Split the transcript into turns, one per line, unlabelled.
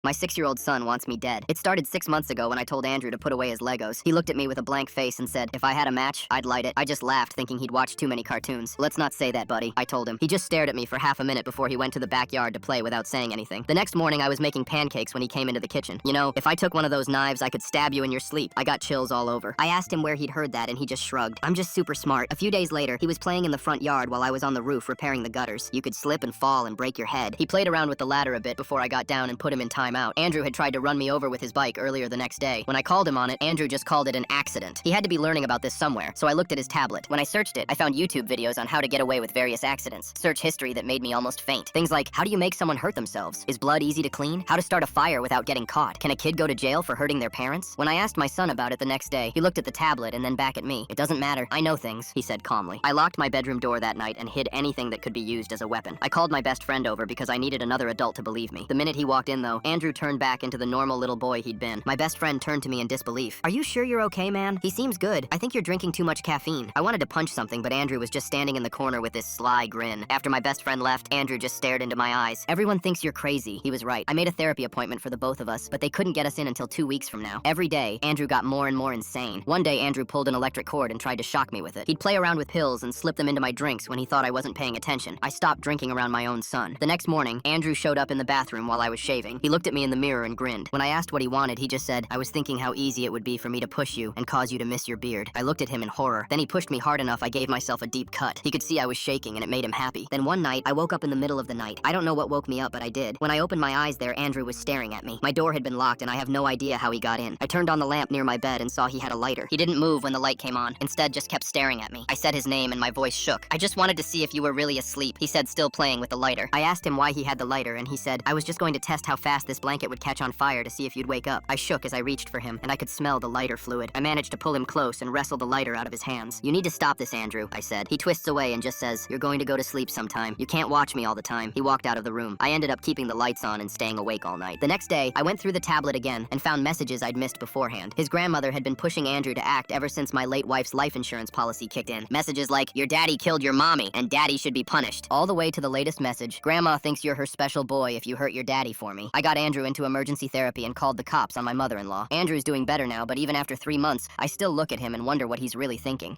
My 6-year-old son wants me dead. It started 6 months ago when I told Andrew to put away his Legos. He looked at me with a blank face and said, if I had a match, I'd light it. I just laughed, thinking he'd watched too many cartoons. Let's not say that, buddy, I told him. He just stared at me for half a minute before he went to the backyard to play without saying anything. The next morning, I was making pancakes when he came into the kitchen. You know, if I took one of those knives, I could stab you in your sleep. I got chills all over. I asked him where he'd heard that, and he just shrugged. I'm just super smart. A few days later, he was playing in the front yard while I was on the roof repairing the gutters. You could slip and fall and break your head. He played around with the ladder a bit before I got down and put him in timeout. Andrew had tried to run me over with his bike earlier the next day. When I called him on it, Andrew just called it an accident. He had to be learning about this somewhere, so I looked at his tablet. When I searched it, I found YouTube videos on how to get away with various accidents. Search history that made me almost faint. Things like, how do you make someone hurt themselves? Is blood easy to clean? How to start a fire without getting caught? Can a kid go to jail for hurting their parents? When I asked my son about it the next day, he looked at the tablet and then back at me. It doesn't matter. I know things, he said calmly. I locked my bedroom door that night and hid anything that could be used as a weapon. I called my best friend over because I needed another adult to believe me. The minute he walked in, though, Andrew turned back into the normal little boy he'd been. My best friend turned to me in disbelief. Are you sure you're okay, man? He seems good. I think you're drinking too much caffeine. I wanted to punch something, but Andrew was just standing in the corner with this sly grin. After my best friend left, Andrew just stared into my eyes. Everyone thinks you're crazy. He was right. I made a therapy appointment for the both of us, but they couldn't get us in until 2 weeks from now. Every day, Andrew got more and more insane. One day, Andrew pulled an electric cord and tried to shock me with it. He'd play around with pills and slip them into my drinks when he thought I wasn't paying attention. I stopped drinking around my own son. The next morning, Andrew showed up in the bathroom while I was shaving. He looked at me in the mirror and grinned. When I asked what he wanted, he just said, I was thinking how easy it would be for me to push you and cause you to miss your beard. I looked at him in horror. Then he pushed me hard enough I gave myself a deep cut. He could see I was shaking and it made him happy. Then one night, I woke up in the middle of the night. I don't know what woke me up, but I did. When I opened my eyes there, Andrew was staring at me. My door had been locked and I have no idea how he got in. I turned on the lamp near my bed and saw he had a lighter. He didn't move when the light came on. Instead, just kept staring at me. I said his name and my voice shook. I just wanted to see if you were really asleep, he said, still playing with the lighter. I asked him why he had the lighter and he said, I was just going to test how fast this blanket would catch on fire to see if you'd wake up. I shook as I reached for him and I could smell the lighter fluid. I managed to pull him close and wrestle the lighter out of his hands. You need to stop this, Andrew, I said. He twists away and just says, you're going to go to sleep sometime. You can't watch me all the time. He walked out of the room. I ended up keeping the lights on and staying awake all night. The next day, I went through the tablet again and found messages I'd missed beforehand. His grandmother had been pushing Andrew to act ever since my late wife's life insurance policy kicked in. Messages like, your daddy killed your mommy and daddy should be punished. All the way to the latest message, grandma thinks you're her special boy if you hurt your daddy for me. I got Andrew into emergency therapy and called the cops on my mother-in-law. Andrew's doing better now, but even after 3 months, I still look at him and wonder what he's really thinking.